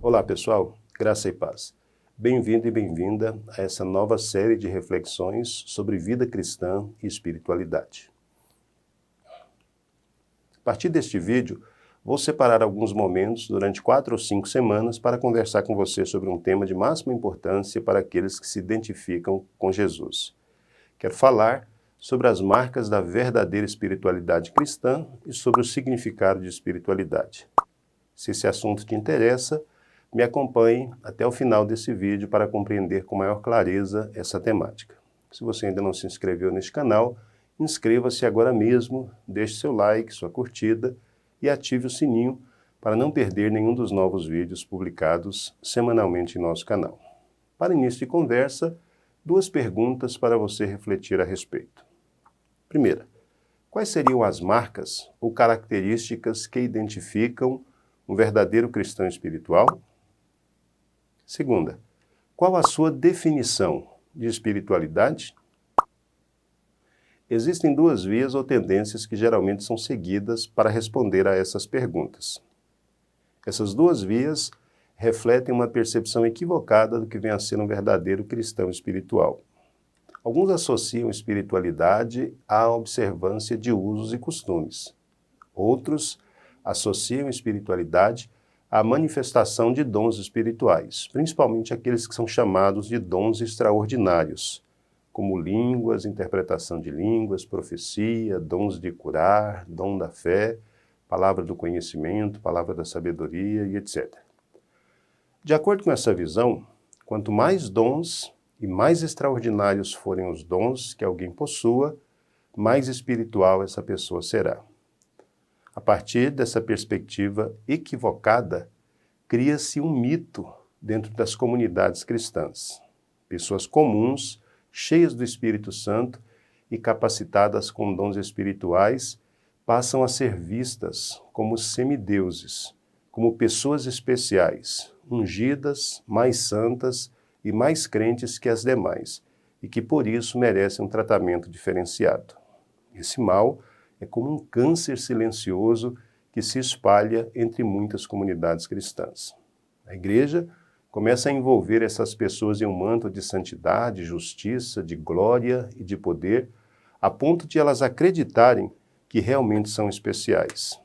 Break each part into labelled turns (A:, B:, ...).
A: Olá pessoal, graça e paz. Bem-vindo e bem-vinda a essa nova série de reflexões sobre vida cristã e espiritualidade. A partir deste vídeo, vou separar alguns momentos durante 4 ou 5 semanas para conversar com você sobre um tema de máxima importância para aqueles que se identificam com Jesus. Quero falar sobre as marcas da verdadeira espiritualidade cristã e sobre o significado de espiritualidade. Se esse assunto te interessa, me acompanhe até o final desse vídeo para compreender com maior clareza essa temática. Se você ainda não se inscreveu neste canal, inscreva-se agora mesmo, deixe seu like, sua curtida e ative o sininho para não perder nenhum dos novos vídeos publicados semanalmente em nosso canal. Para início de conversa, 2 perguntas para você refletir a respeito. Primeira, quais seriam as marcas ou características que identificam um verdadeiro cristão espiritual? Segunda, qual a sua definição de espiritualidade? Existem 2 vias ou tendências que geralmente são seguidas para responder a essas perguntas. Essas 2 vias refletem uma percepção equivocada do que vem a ser um verdadeiro cristão espiritual. Alguns associam espiritualidade à observância de usos e costumes. Outros associam espiritualidade à manifestação de dons espirituais, principalmente aqueles que são chamados de dons extraordinários, como línguas, interpretação de línguas, profecia, dons de curar, dom da fé, palavra do conhecimento, palavra da sabedoria e etc. De acordo com essa visão, quanto mais dons e mais extraordinários forem os dons que alguém possua, mais espiritual essa pessoa será. A partir dessa perspectiva equivocada, cria-se um mito dentro das comunidades cristãs. Pessoas comuns, cheias do Espírito Santo e capacitadas com dons espirituais, passam a ser vistas como semideuses, como pessoas especiais, ungidas, mais santas e mais crentes que as demais, e que por isso merecem um tratamento diferenciado. Esse mal é como um câncer silencioso que se espalha entre muitas comunidades cristãs. A igreja começa a envolver essas pessoas em um manto de santidade, justiça, de glória e de poder, a ponto de elas acreditarem que realmente são especiais.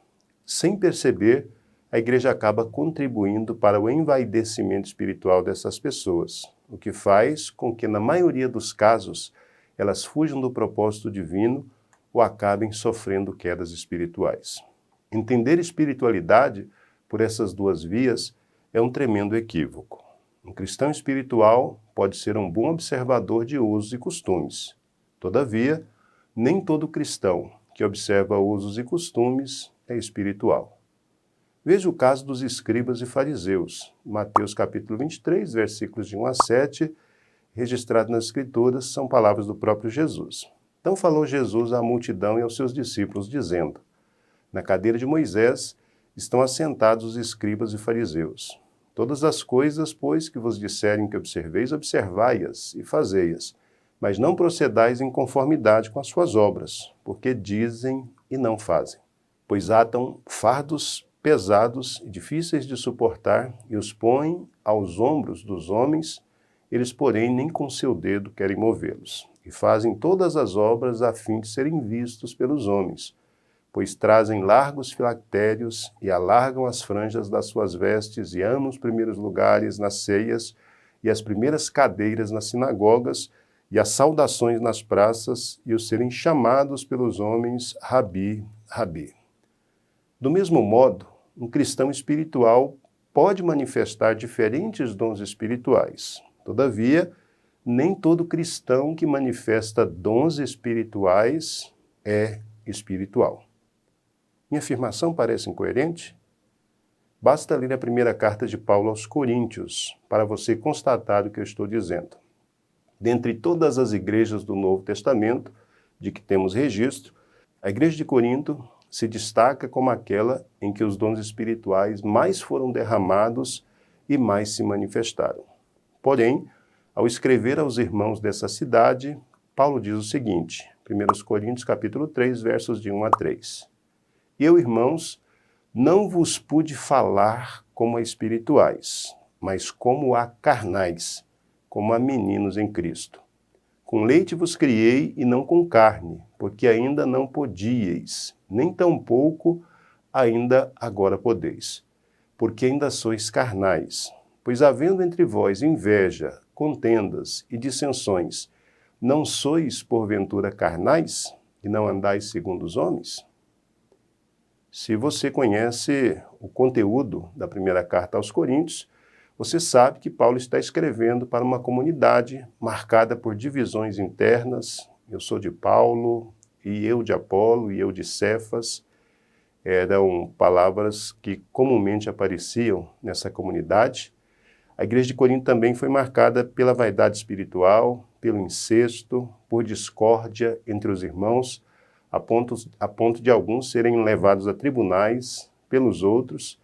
A: Sem perceber, a igreja acaba contribuindo para o envaidecimento espiritual dessas pessoas, o que faz com que, na maioria dos casos, elas fujam do propósito divino ou acabem sofrendo quedas espirituais. Entender espiritualidade por essas 2 vias é um tremendo equívoco. Um cristão espiritual pode ser um bom observador de usos e costumes. Todavia, nem todo cristão que observa usos e costumes é espiritual. Veja o caso dos escribas e fariseus. Mateus capítulo 23, versículos de 1 a 7, registrado nas Escrituras, são palavras do próprio Jesus. Então falou Jesus à multidão e aos seus discípulos, dizendo: na cadeira de Moisés estão assentados os escribas e fariseus. Todas as coisas, pois, que vos disserem que observeis, observai-as e fazei-as, mas não procedais em conformidade com as suas obras, porque dizem e não fazem. Pois atam fardos pesados e difíceis de suportar e os põem aos ombros dos homens, eles, porém, nem com seu dedo querem movê-los. E fazem todas as obras a fim de serem vistos pelos homens, pois trazem largos filactérios e alargam as franjas das suas vestes e amam os primeiros lugares nas ceias e as primeiras cadeiras nas sinagogas e as saudações nas praças e os serem chamados pelos homens Rabi, Rabi. Do mesmo modo, um cristão espiritual pode manifestar diferentes dons espirituais. Todavia, nem todo cristão que manifesta dons espirituais é espiritual. Minha afirmação parece incoerente? Basta ler a primeira carta de Paulo aos Coríntios para você constatar o que eu estou dizendo. Dentre todas as igrejas do Novo Testamento, de que temos registro, a igreja de Corinto se destaca como aquela em que os dons espirituais mais foram derramados e mais se manifestaram. Porém, ao escrever aos irmãos dessa cidade, Paulo diz o seguinte, 1 Coríntios capítulo 3, versos de 1 a 3. Eu, irmãos, não vos pude falar como a espirituais, mas como a carnais, como a meninos em Cristo. Com leite vos criei e não com carne, porque ainda não podíeis, nem tampouco ainda agora podeis, porque ainda sois carnais. Pois havendo entre vós inveja, contendas e dissensões, não sois porventura carnais e não andais segundo os homens? Se você conhece o conteúdo da primeira carta aos Coríntios, você sabe que Paulo está escrevendo para uma comunidade marcada por divisões internas. Eu sou de Paulo, e eu de Apolo, e eu de Cefas. Eram palavras que comumente apareciam nessa comunidade. A igreja de Corinto também foi marcada pela vaidade espiritual, pelo incesto, por discórdia entre os irmãos, a ponto de alguns serem levados a tribunais pelos outros.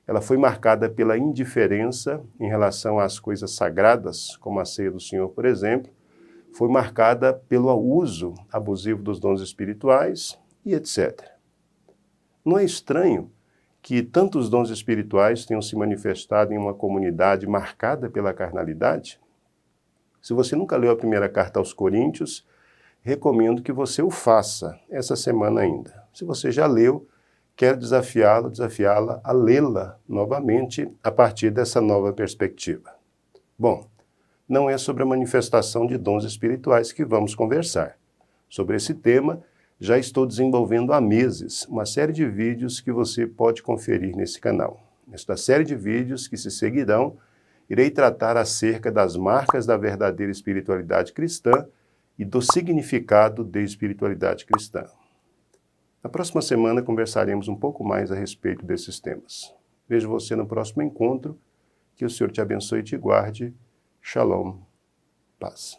A: Ela foi marcada pela indiferença em relação às coisas sagradas, como a ceia do Senhor, por exemplo. Foi marcada pelo uso abusivo dos dons espirituais e etc. Não é estranho que tantos dons espirituais tenham se manifestado em uma comunidade marcada pela carnalidade? Se você nunca leu a primeira carta aos Coríntios, recomendo que você o faça essa semana ainda. Se você já leu, quero desafiá-la a lê-la novamente a partir dessa nova perspectiva. Bom, não é sobre a manifestação de dons espirituais que vamos conversar. Sobre esse tema, já estou desenvolvendo há meses uma série de vídeos que você pode conferir nesse canal. Nesta série de vídeos que se seguirão, irei tratar acerca das marcas da verdadeira espiritualidade cristã e do significado de espiritualidade cristã. Na próxima semana conversaremos um pouco mais a respeito desses temas. Vejo você no próximo encontro. Que o Senhor te abençoe e te guarde. Shalom. Paz.